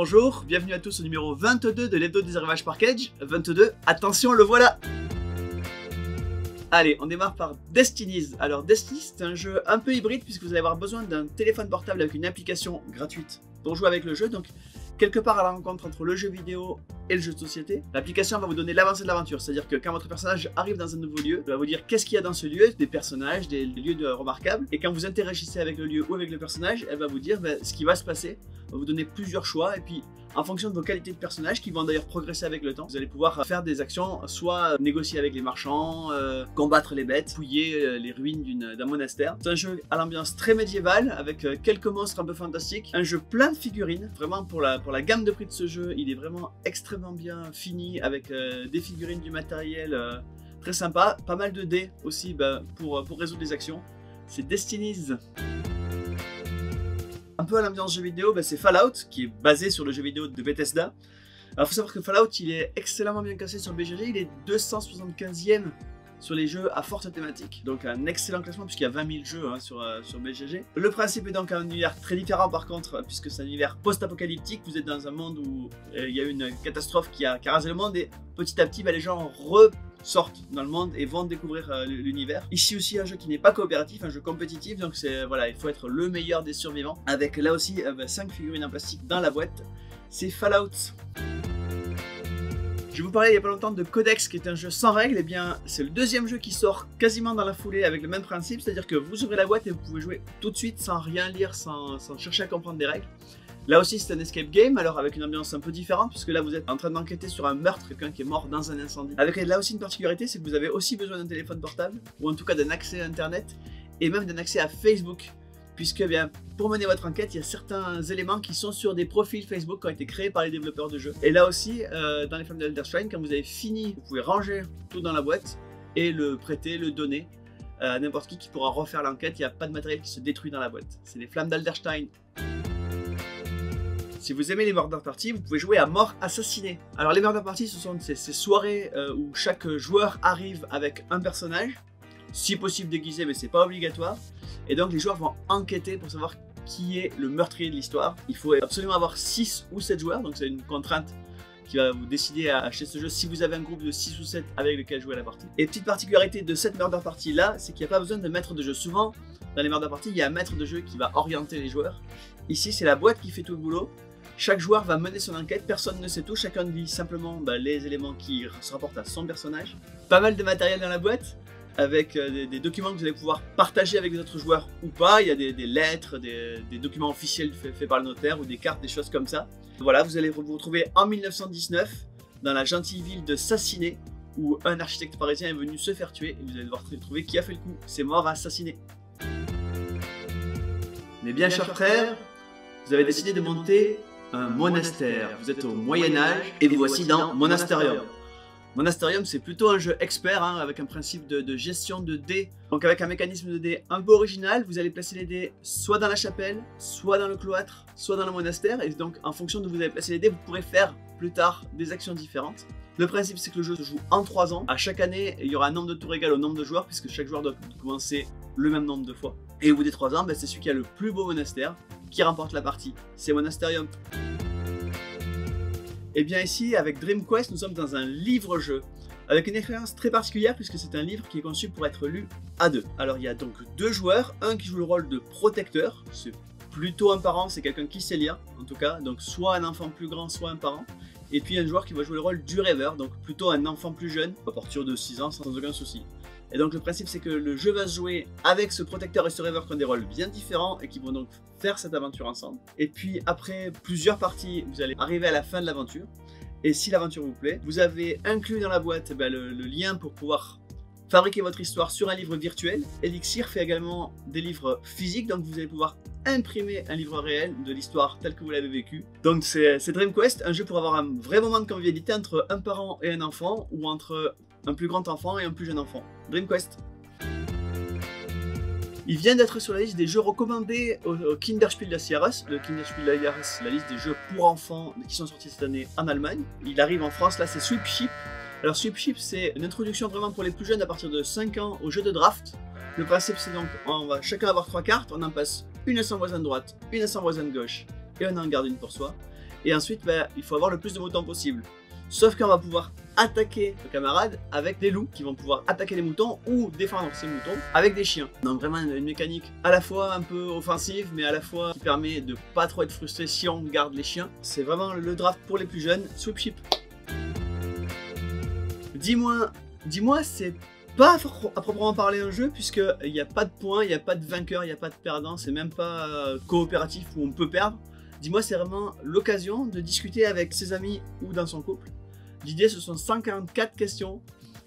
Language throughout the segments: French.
Bonjour, bienvenue à tous au numéro 22 de l'hebdo des arrivages par Cage. 22, attention, le voilà! Allez, on démarre par Destinies. Alors Destinies, c'est un jeu un peu hybride puisque vous allez avoir besoin d'un téléphone portable avec une application gratuite pour jouer avec le jeu. Donc quelque part à la rencontre entre le jeu vidéo et le jeu de société. L'application va vous donner l'avancée de l'aventure, c'est-à-dire que quand votre personnage arrive dans un nouveau lieu, elle va vous dire qu'est-ce qu'il y a dans ce lieu, des personnages, des lieux remarquables. Et quand vous interagissez avec le lieu ou avec le personnage, elle va vous dire ce qui va se passer, va vous donner plusieurs choix et puis en fonction de vos qualités de personnage, qui vont d'ailleurs progresser avec le temps, vous allez pouvoir faire des actions, soit négocier avec les marchands, combattre les bêtes, fouiller les ruines d'un monastère. C'est un jeu à l'ambiance très médiévale, avec quelques monstres un peu fantastiques, un jeu plein de figurines. Vraiment pour la gamme de prix de ce jeu, il est vraiment extrêmement bien fini, avec des figurines, du matériel très sympa, pas mal de dés aussi pour résoudre des actions. C'est Destinies. Un peu à l'ambiance jeu vidéo, c'est Fallout, qui est basé sur le jeu vidéo de Bethesda. Alors il faut savoir que Fallout, il est excellemment bien classé sur BGG, il est 275e sur les jeux à forte thématique. Donc un excellent classement puisqu'il y a 20 000 jeux sur BGG. Le principe est donc un univers très différent par contre, puisque c'est un univers post-apocalyptique. Vous êtes dans un monde où il y a eu une catastrophe qui a rasé le monde et petit à petit les gens sortent dans le monde et vont découvrir l'univers. Ici aussi un jeu qui n'est pas coopératif, un jeu compétitif, donc il faut être le meilleur des survivants, avec là aussi 5 figurines en plastique dans la boîte. C'est Fallout. Je vous parlais il n'y a pas longtemps de Codex, qui est un jeu sans règles. Et bien c'est le deuxième jeu qui sort quasiment dans la foulée avec le même principe, c'est à dire que vous ouvrez la boîte et vous pouvez jouer tout de suite sans rien lire, sans chercher à comprendre des règles. Là aussi c'est un escape game, alors avec une ambiance un peu différente, puisque là vous êtes en train d'enquêter sur un meurtre, quelqu'un qui est mort dans un incendie. Avec là aussi une particularité, c'est que vous avez aussi besoin d'un téléphone portable, ou en tout cas d'un accès à internet, et même d'un accès à Facebook, puisque pour mener votre enquête, il y a certains éléments qui sont sur des profils Facebook qui ont été créés par les développeurs de jeux. Et là aussi, dans les Flammes d'Elder Shrine, quand vous avez fini, vous pouvez ranger tout dans la boîte, et le prêter, le donner à n'importe qui pourra refaire l'enquête. Il n'y a pas de matériel qui se détruit dans la boîte. C'est les Flammes d'Elder Shrine. Si vous aimez les murder party, vous pouvez jouer à mort assassiné. Alors les murder party, ce sont ces soirées où chaque joueur arrive avec un personnage, si possible déguisé, mais c'est pas obligatoire. Et donc les joueurs vont enquêter pour savoir qui est le meurtrier de l'histoire. Il faut absolument avoir 6 ou 7 joueurs, donc c'est une contrainte qui va vous décider à acheter ce jeu si vous avez un groupe de 6 ou 7 avec lequel jouer à la partie. Et petite particularité de cette murder party là, c'est qu'il n'y a pas besoin de maître de jeu. Souvent, dans les murder party, il y a un maître de jeu qui va orienter les joueurs. Ici, c'est la boîte qui fait tout le boulot. Chaque joueur va mener son enquête, personne ne sait tout, chacun lit simplement les éléments qui se rapportent à son personnage. Pas mal de matériel dans la boîte, avec des documents que vous allez pouvoir partager avec les autres joueurs ou pas. Il y a des lettres, des documents officiels faits par le notaire ou des cartes, des choses comme ça. Voilà, vous allez vous retrouver en 1919 dans la gentille ville de Sassiné, où un architecte parisien est venu se faire tuer et vous allez devoir trouver qui a fait le coup. C'est mort assassiné. Mais bien chers frères, vous avez décidé de monter un monastère. Vous êtes au Moyen-Âge et vous voici dans Monasterium. Monasterium, c'est plutôt un jeu expert avec un principe de gestion de dés. Donc avec un mécanisme de dés un peu original, vous allez placer les dés soit dans la chapelle, soit dans le cloître, soit dans le monastère. Et donc en fonction de où vous allez placer les dés, vous pourrez faire plus tard des actions différentes. Le principe, c'est que le jeu se joue en 3 ans. À chaque année, il y aura un nombre de tours égal au nombre de joueurs, puisque chaque joueur doit commencer le même nombre de fois. Et au bout des 3 ans, c'est celui qui a le plus beau monastère qui remporte la partie. C'est Monasterium. Et bien ici, avec Dream Quest, nous sommes dans un livre-jeu, avec une expérience très particulière, puisque c'est un livre qui est conçu pour être lu à 2. Alors il y a donc 2 joueurs, un qui joue le rôle de protecteur, c'est plutôt un parent, c'est quelqu'un qui sait lire, en tout cas, donc soit un enfant plus grand, soit un parent. Et puis un joueur qui va jouer le rôle du rêveur, donc plutôt un enfant plus jeune, à partir de 6 ans sans aucun souci. Et donc le principe, c'est que le jeu va se jouer avec ce protecteur et ce rêveur qui ont des rôles bien différents et qui vont donc faire cette aventure ensemble. Et puis après plusieurs parties, vous allez arriver à la fin de l'aventure. Et si l'aventure vous plaît, vous avez inclus dans la boîte le lien pour pouvoir fabriquer votre histoire sur un livre virtuel. Elixir fait également des livres physiques, donc vous allez pouvoir imprimer un livre réel de l'histoire telle que vous l'avez vécue. Donc c'est Dream Quest, un jeu pour avoir un vrai moment de convivialité entre un parent et un enfant, ou entre un plus grand enfant et un plus jeune enfant. Dream Quest. Il vient d'être sur la liste des jeux recommandés au Kinderspiel des Jahres. Le Kinderspiel des Jahres, c'est la liste des jeux pour enfants qui sont sortis cette année en Allemagne. Il arrive en France, là c'est Sweep Ship. Alors Sweep Ship, c'est une introduction vraiment pour les plus jeunes à partir de 5 ans au jeu de draft. Le principe, c'est donc, on va chacun avoir 3 cartes, on en passe une à son voisin de droite, une à son voisin de gauche, et on en garde une pour soi. Et ensuite, il faut avoir le plus de moutons possible. Sauf qu'on va pouvoir attaquer le camarade avec des loups qui vont pouvoir attaquer les moutons ou défendre ces moutons avec des chiens. Donc vraiment une mécanique à la fois un peu offensive mais à la fois qui permet de pas trop être frustré si on garde les chiens. C'est vraiment le draft pour les plus jeunes. Sweep Ship. Dis-moi, c'est pas à proprement parler un jeu puisqu'il n'y a pas de points, il n'y a pas de vainqueur, il n'y a pas de perdant, c'est même pas coopératif où on peut perdre. Dis-moi, c'est vraiment l'occasion de discuter avec ses amis ou dans son couple. L'idée, ce sont 144 questions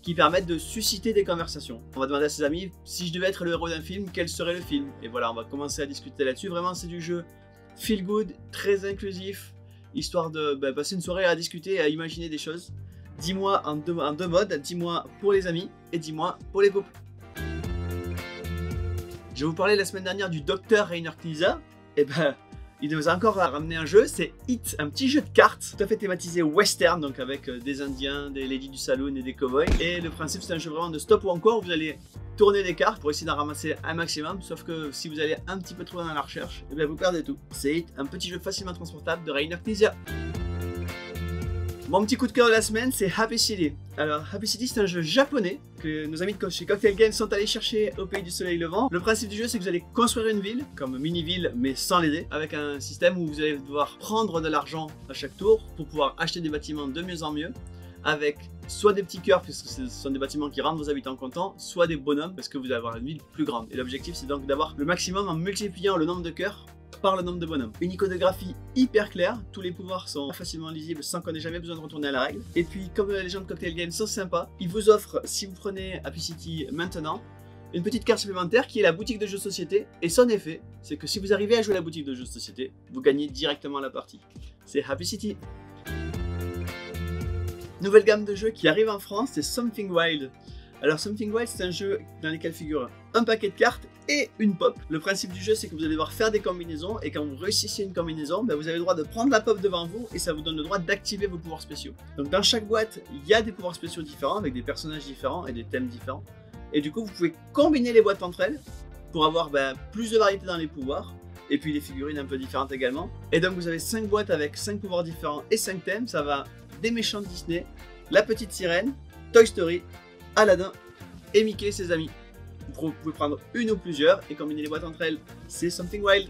qui permettent de susciter des conversations. On va demander à ses amis, si je devais être le héros d'un film, quel serait le film? Et voilà, on va commencer à discuter là-dessus. Vraiment, c'est du jeu feel good, très inclusif, histoire de passer une soirée à discuter et à imaginer des choses. Dis-moi en deux modes, dis-moi pour les amis et dis-moi pour les couples. Je vous parlais la semaine dernière du docteur Rainer Knizia. Et il nous a encore ramené un jeu, c'est Hit, un petit jeu de cartes tout à fait thématisé western, donc avec des indiens, des ladies du saloon et des cowboys. Et le principe, c'est un jeu vraiment de stop ou encore où vous allez tourner des cartes pour essayer d'en ramasser un maximum, sauf que si vous allez un petit peu trop dans la recherche, vous perdez tout. C'est Hit, un petit jeu facilement transportable de Rainer Knizia. Mon petit coup de cœur de la semaine, c'est Happy City. Alors, Happy City, c'est un jeu japonais que nos amis de chez Cocktail Games sont allés chercher au pays du soleil levant. Le principe du jeu, c'est que vous allez construire une ville, comme mini-ville, mais sans les dés, avec un système où vous allez devoir prendre de l'argent à chaque tour pour pouvoir acheter des bâtiments de mieux en mieux, avec soit des petits cœurs, puisque ce sont des bâtiments qui rendent vos habitants contents, soit des bonhommes, parce que vous allez avoir une ville plus grande. Et l'objectif, c'est donc d'avoir le maximum en multipliant le nombre de cœurs par le nombre de bonhommes. Une iconographie hyper claire, tous les pouvoirs sont facilement lisibles sans qu'on ait jamais besoin de retourner à la règle. Et puis comme les gens de Cocktail Games sont sympas, ils vous offrent, si vous prenez Happy City maintenant, une petite carte supplémentaire qui est la boutique de jeux de société. Et son effet, c'est que si vous arrivez à jouer à la boutique de jeux de société, vous gagnez directement la partie. C'est Happy City. Nouvelle gamme de jeux qui arrive en France, c'est Something Wild. Alors Something Wild, c'est un jeu dans lequel figure un paquet de cartes et une pop. Le principe du jeu, c'est que vous allez devoir faire des combinaisons et quand vous réussissez une combinaison, vous avez le droit de prendre la pop devant vous et ça vous donne le droit d'activer vos pouvoirs spéciaux. Donc dans chaque boîte, il y a des pouvoirs spéciaux différents avec des personnages différents et des thèmes différents. Et du coup, vous pouvez combiner les boîtes entre elles pour avoir plus de variété dans les pouvoirs. Et puis les figurines un peu différentes également. Et donc vous avez 5 boîtes avec 5 pouvoirs différents et 5 thèmes. Ça va des méchants de Disney, La Petite Sirène, Toy Story, Aladdin et Mickey et ses amis. Vous pouvez prendre une ou plusieurs et combiner les boîtes entre elles. C'est Something Wild.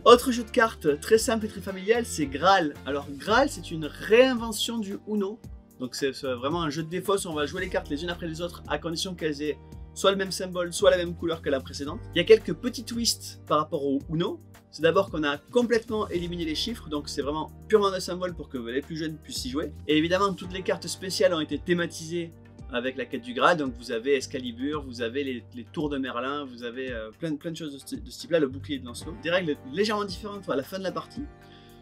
Autre jeu de cartes très simple et très familial, c'est Graal. Alors Graal, c'est une réinvention du Uno. Donc c'est vraiment un jeu de défausse où on va jouer les cartes les unes après les autres à condition qu'elles aient soit le même symbole, soit la même couleur que la précédente. Il y a quelques petits twists par rapport au Uno. C'est d'abord qu'on a complètement éliminé les chiffres, donc c'est vraiment purement des symboles pour que les plus jeunes puissent y jouer. Et évidemment, toutes les cartes spéciales ont été thématisées avec la quête du Graal, donc vous avez Excalibur, vous avez les tours de Merlin, vous avez plein de choses de ce type-là, le bouclier de Lancelot. Des règles légèrement différentes à la fin de la partie.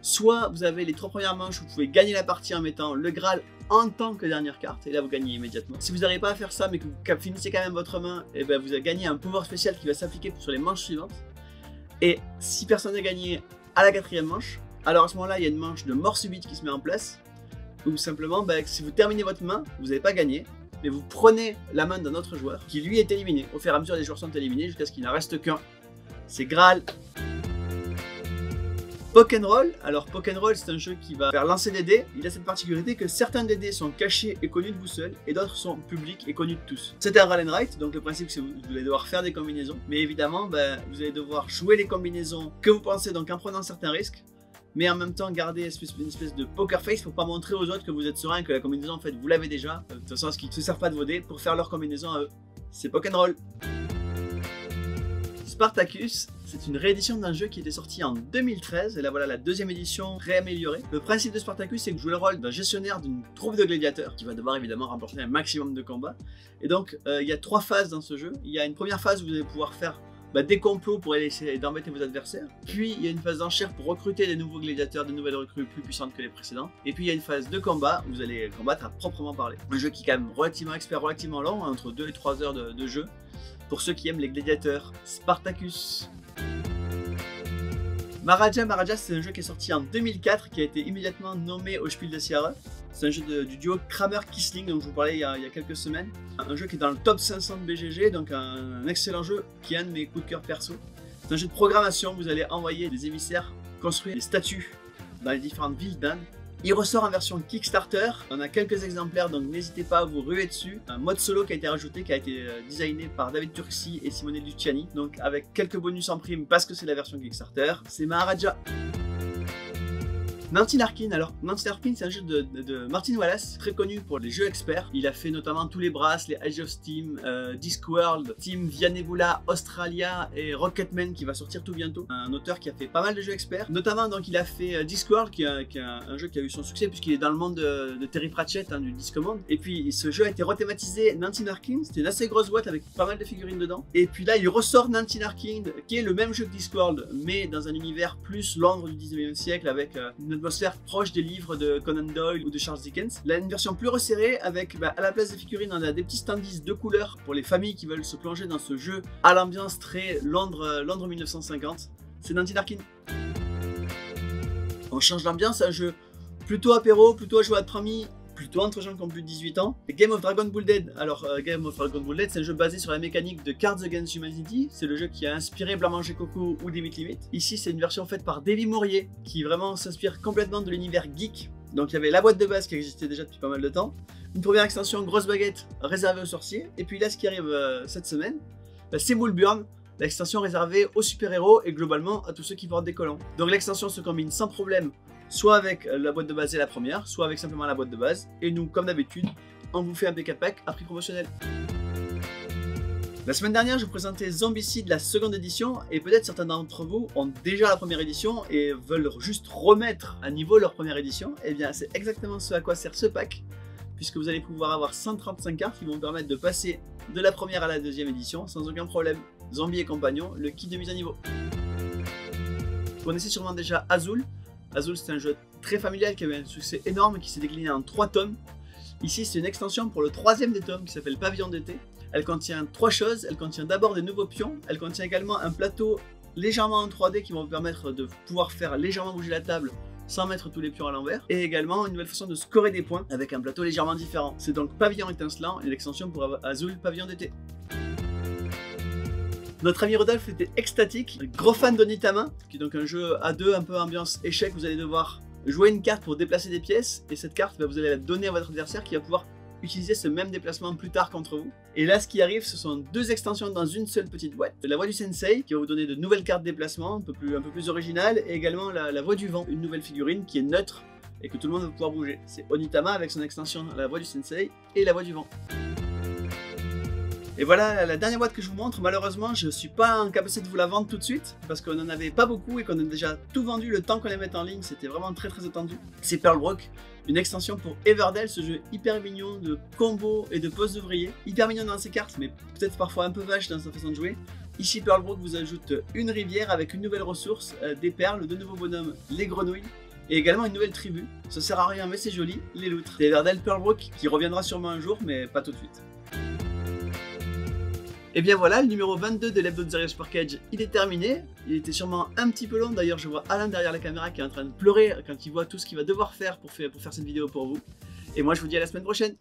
Soit vous avez les 3 premières manches où vous pouvez gagner la partie en mettant le Graal en tant que dernière carte, et là vous gagnez immédiatement. Si vous n'arrivez pas à faire ça, mais que vous finissez quand même votre main, et vous avez gagné un pouvoir spécial qui va s'appliquer sur les manches suivantes. Et si personne n'a gagné à la 4e manche, alors à ce moment-là, il y a une manche de mort subite qui se met en place, ou simplement, si vous terminez votre main, vous n'avez pas gagné, mais vous prenez la main d'un autre joueur qui lui est éliminé. Au fur et à mesure, les joueurs sont éliminés jusqu'à ce qu'il n'en reste qu'un. C'est Graal. Pokéroll, alors Pokéroll, c'est un jeu qui va faire lancer des dés. Il a cette particularité que certains des dés sont cachés et connus de vous seuls et d'autres sont publics et connus de tous. C'est un roll and write, donc le principe c'est que vous allez devoir faire des combinaisons, mais évidemment vous allez devoir jouer les combinaisons que vous pensez, donc en prenant certains risques, mais en même temps garder une espèce de poker face pour pas montrer aux autres que vous êtes serein et que la combinaison en fait vous l'avez déjà, de toute façon ce qui ne se servent pas de vos dés pour faire leur combinaison à eux. C'est Pokéroll. Spartacus, c'est une réédition d'un jeu qui était sorti en 2013, et là voilà la 2e édition réaméliorée. Le principe de Spartacus, c'est que vous jouez le rôle d'un gestionnaire d'une troupe de gladiateurs qui va devoir évidemment remporter un maximum de combats. Et donc il y a 3 phases dans ce jeu. Il y a une première phase où vous allez pouvoir faire des complots pour essayer d'embêter vos adversaires. Puis il y a une phase d'enchère pour recruter des nouveaux gladiateurs, de nouvelles recrues plus puissantes que les précédentes. Et puis il y a une phase de combat où vous allez combattre à proprement parler. Un jeu qui est quand même relativement expert, relativement long, entre 2 et 3 heures de jeu. Pour ceux qui aiment les gladiateurs, Spartacus. Maharaja, c'est un jeu qui est sorti en 2004, qui a été immédiatement nommé au Spiel des Jahres. C'est un jeu du duo Kramer-Kissling dont je vous parlais il y a quelques semaines. Un jeu qui est dans le top 500 de BGG, donc un excellent jeu qui est un de mes coups de cœur perso. C'est un jeu de programmation, vous allez envoyer des émissaires construire des statues dans les différentes villes d'Inde. Il ressort en version Kickstarter, on a quelques exemplaires donc n'hésitez pas à vous ruer dessus. Un mode solo qui a été rajouté, qui a été designé par David Turczi et Simone Luciani, donc avec quelques bonus en prime parce que c'est la version Kickstarter. C'est Maharaja. Nancy Larkin, alors Nancy Larkin c'est un jeu de Martin Wallace, très connu pour les jeux experts. Il a fait notamment tous les Brass, les Age of Steam, Discworld, Team Via Nebula, Australia et Rocketman qui va sortir tout bientôt. Un auteur qui a fait pas mal de jeux experts, notamment donc il a fait Discworld qui est un jeu qui a eu son succès puisqu'il est dans le monde de Terry Pratchett, hein, du Discworld. Et puis ce jeu a été rethématisé Nancy Larkin, c'était une assez grosse boîte avec pas mal de figurines dedans. Et puis là il ressort Nancy Larkin qui est le même jeu que Discworld mais dans un univers plus Londres du 19e siècle avec une atmosphère proche des livres de Conan Doyle ou de Charles Dickens. Là, une version plus resserrée avec, à la place des figurines, on a des petits standees de couleurs pour les familles qui veulent se plonger dans ce jeu à l'ambiance très Londres 1950. C'est Nancy Larkin. On change d'ambiance, un jeu plutôt apéro, plutôt à jouer entre amis, plutôt entre gens qui ont plus de 18 ans. Game of Dragon Bull Dead. Alors, Game of Dragon Bull Dead, c'est un jeu basé sur la mécanique de Cards Against Humanity. C'est le jeu qui a inspiré Blanc-Manger Coco ou Limit Limit. Ici, c'est une version faite par Davy Mourier, qui vraiment s'inspire complètement de l'univers geek. Donc, il y avait la boîte de base qui existait déjà depuis pas mal de temps. Une première extension grosse baguette réservée aux sorciers. Et puis là, ce qui arrive cette semaine, c'est Bullburn, l'extension réservée aux super-héros et globalement à tous ceux qui portent des collants. Donc, l'extension se combine sans problème soit avec la boîte de base et la première, soit avec simplement la boîte de base. Et nous, comme d'habitude, on vous fait un PK Pack à prix promotionnel. La semaine dernière, je vous présentais Zombicide, la seconde édition, et peut-être certains d'entre vous ont déjà la première édition et veulent juste remettre à niveau leur première édition. Et bien, c'est exactement ce à quoi sert ce pack, puisque vous allez pouvoir avoir 135 cartes qui vont permettre de passer de la première à la deuxième édition sans aucun problème. Zombie et compagnon, le kit de mise à niveau. Vous connaissez sûrement déjà Azul. Azul, c'est un jeu très familial qui avait un succès énorme qui s'est décliné en 3 tomes. Ici, c'est une extension pour le 3e des tomes qui s'appelle Pavillon d'été. Elle contient 3 choses. Elle contient d'abord des nouveaux pions. Elle contient également un plateau légèrement en 3D qui va vous permettre de pouvoir faire légèrement bouger la table sans mettre tous les pions à l'envers. Et également une nouvelle façon de scorer des points avec un plateau légèrement différent. C'est donc Pavillon étincelant et l'extension pour Azul Pavillon d'été. Notre ami Rodolphe était extatique, gros fan d'Onitama, qui est donc un jeu à 2, un peu ambiance échec. Vous allez devoir jouer une carte pour déplacer des pièces, et cette carte, vous allez la donner à votre adversaire qui va pouvoir utiliser ce même déplacement plus tard contre vous. Et là, ce qui arrive, ce sont 2 extensions dans une seule petite boîte. La voix du sensei, qui va vous donner de nouvelles cartes de déplacement, un peu plus originales, et également la voix du vent, une nouvelle figurine qui est neutre et que tout le monde va pouvoir bouger. C'est Onitama avec son extension la voix du sensei et la voix du vent. Et voilà la dernière boîte que je vous montre. Malheureusement, je ne suis pas en capacité de vous la vendre tout de suite parce qu'on n'en avait pas beaucoup et qu'on a déjà tout vendu le temps qu'on les mette en ligne. C'était vraiment très attendu. C'est Pearlbrook, une extension pour Everdell, ce jeu hyper mignon de combos et de poses d'ouvriers. Hyper mignon dans ses cartes, mais peut-être parfois un peu vache dans sa façon de jouer. Ici, Pearlbrook vous ajoute une rivière avec une nouvelle ressource, des perles, 2 nouveaux bonhommes, les grenouilles. Et également une nouvelle tribu. Ça sert à rien, mais c'est joli, les loutres. C'est Everdell Pearlbrook qui reviendra sûrement un jour, mais pas tout de suite. Et bien voilà, le numéro 22 de l'Hebdo de Xerios Package, il est terminé. Il était sûrement un petit peu long, d'ailleurs je vois Alain derrière la caméra qui est en train de pleurer quand il voit tout ce qu'il va devoir faire pour faire cette vidéo pour vous. Et moi je vous dis à la semaine prochaine.